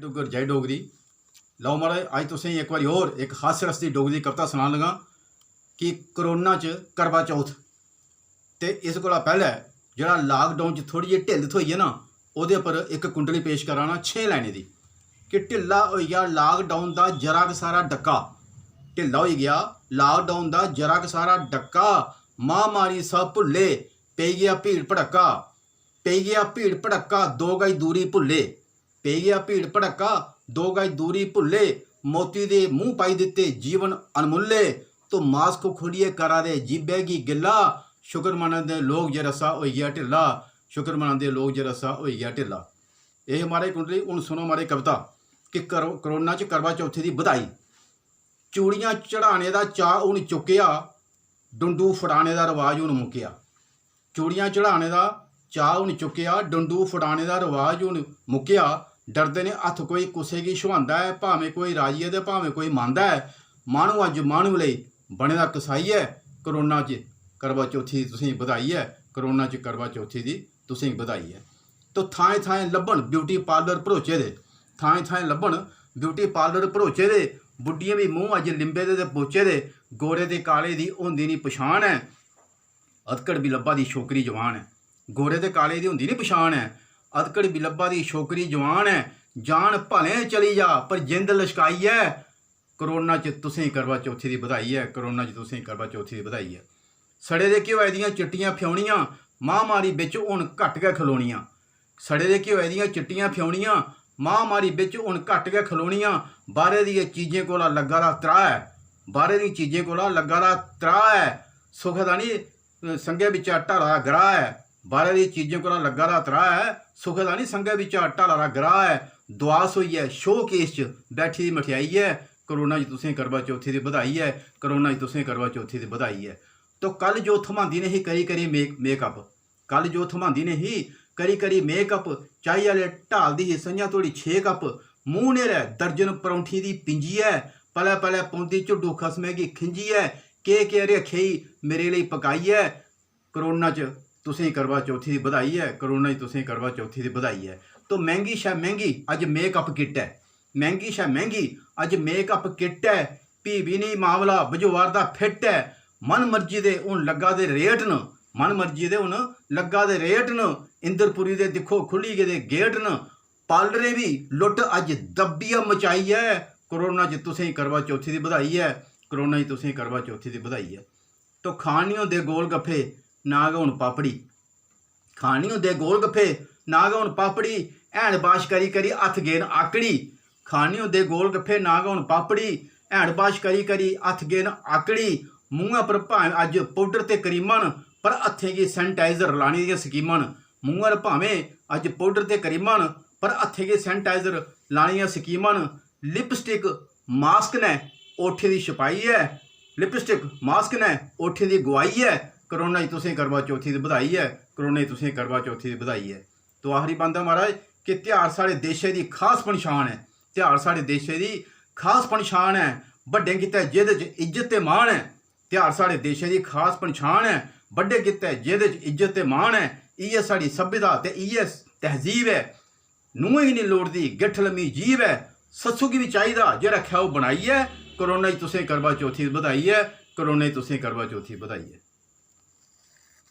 डुगर जय डोगरी। लो महाराज अज तुसें एक बारी होर एक हास्य रस दी डोगरी कविता सनान लगा कि करोना च करवा चौथ ते इस कोला पैह्ले जेह्ड़ा लाकडाउन च थोड़ी जी ढिल्ल थ्होई है ना ओह्दे उप्पर एक कुंडली पेश कराना 6 लाइनें दी कि ढिल्ला होई गया लाकडाउन दा जरा क सारा डक्का। ढिल्ला होई गया लाकडाउन दा जरा क सारा डक्का, महामारी सब भुल्ले पेई गया भीड़ भड़क्का। पेई गया भीड़ भड़क्का 2 गज दूरी भुल्ले, पेई गया भीड़ भड़क्का 2 गज दूरी भुल्ले। मोती दे मूँह पाई दिते जीवन अनमुल्ले, तो मास्क खोलिए करा दे जीबे गी गिल्ला। शुक्र मनांदे लोग जे रस्सा होई गया ढिल्ला, शुक्र मनांदे लोग जे रस्सा होई गया ढिल्ला। यह हमारे कुंडली हूँ सुनो हमारे कविता कि करोना च करवा चौथी की बधाई। चूड़ियाँ चढ़ाने का चाऽ हूँ चुक्या, डुंडू फड़ाने का रिवाज हूँ मुक्या। चूड़ियाँ चढ़ाने का चाऽ हूँ चुक्या, डुंडू फड़ाने का रिवाज हूँ मुक्या। डरदे ने हत्थ कोई कुसै गी छुआंदा है, भावें कोई राजी है ते भावें कोई मांदा है। माह्नू अज माह्नू लई बने दा कसाई है, करोना च करवा चौथी दी तुसेंगी बधाई है। करोना च करवा चौथी दी तुसेंगी बधाई है। तो थाएं थाएं लब्भन ब्यूटी पार्लर भरोचे दे, थाएं थाएं लब्भन ब्यूटी पार्लर भरोचे दे। बुड्ढियां भी मूँह अज लिंबे दे पोचे दे, गोरे ते काले दी होंदी नहीं पछाण है। अधकड़ भी लब्भा दी छोकरी जवान है, गोरे ते काले दी होंदी नहीं पछाण है। अधकड़ भी लब्भा दी छोकरी जवान है, जान भलें चली जा पर जिंद लशकाई है। करोना च तुसें करवा चौथी की बधाई है, करोना च तुसें करवा चौथी की बधाई है। सड़े दे घ्योए दियां चिट्टियां फ्योनियां, महामारी बिच हुण घट गै खलोनियां। सड़े दे घ्योए दियां चिट्टियां फ्योनियां, महामारी बिच हुण घट गै खलोनियां। बाहरे दी चीजें कोला लग्गा दा त्राह है, बाहरे दी चीजें कोला लग्गा दा त्राह है। सुख दा नहीं संगे बिचा ढाला दा ग्राह है, बाहरे दी चीजें कोला लग्गा दा त्राह है। सुख दा नहीं संगे बिचा ढाला दा ग्राह है। दुआस होई है शो केस च बैठी दी मठियाई है। करोना च तुसें करवा चौथी की बधाई है, करोना च तुसें करवा चौथी की बधाई है। तो कल जो थमांदी ने ही करी करी मेकअप, कल जो थमांदी ने ही करी करी मेकअप। चाही आले ढाल दी ही संझां धोड़ी 6 कप, मूँह नेरे दर्जन परौंठी दी पिंजी है। पलै पलै पौंदी झुड्डू खसमे गी खिंजी है, के रखेई मेरे लिए पकाई है। करोना च तुसें करवा चौथी की बधाई है, करोना च तुसें करवा चौथी की बधाई है। तो महंगी शै महंगी अज मेकअप किट है, महंगी शै महंगी अज मेकअप किट है। भी नहीं मामला बजोआर दा फिट है, मन मर्जी दे हुण लग्गा दे रेट न, मन मर्जी दे हुण लग्गा दे रेट न। इंद्रपुरी दे दिक्खो खुली गेदे गेट न, पार्लरें भी लुट अज दब्बिया मचाई है। करोना च तुसें करवा चौथी की बधाई है, करोना च तुसें करवा चौथी की बधाई है। तो खानी होंदे गोल गफ्फे ना गै हुण पापड़ी, खानी होंदे गोल गफ्फे ना गै हुण पापड़ी। हैंड वाश करी करी हत्थ गेन आकड़ी, खानी होंदे गोल गफ्फे ना गै हुण पापड़ी। हैंड वाश करी करी हत्थ गेन आकड़ी। मूँह पर भावें अज पाउडर ते करीमां न, पर हत्थें गी सैनिटाइजर लाने दियां स्कीमां न। मूँह पर भावें अज पाउडर ते करीमां न, पर हत्थें गी सैनिटाइजर लाने दियां स्कीमां न। लिपस्टिक मास्क ने ओठे दी छपाई है, लिपस्टिक मास्क ने ओठे दी गुआई है। करोना च तुसें करवा चौथी की बधाई है, करोना च तुसें करवा चौथी की बधाई है। तो आखिरी बंदा महाराज कि त्यौहार साढ़े देशे की खास पन्छान है, त्यौहार साढ़े देशे की खास पन्छान है। बड्डें कीते जेह्दे च इज्जत ते मान है, त्यौहार साढ़े देशे की खास पन्छान है। बड्डे कीते जेह्दे च इज्जत ते मान है। इ'यै साढ़ी सभ्यता ते इ'यै तहजीब है। नूहें गी नहीं लोड़दी गिट्ठ लम्मी जीब है, सस्सू गी भी चाहिदा जे रक्खेआ ओह् बनाई है। करोना च तुसें करवा चौथी की बधाई है, करोना च तुसें करवा चौथी की बधाई है।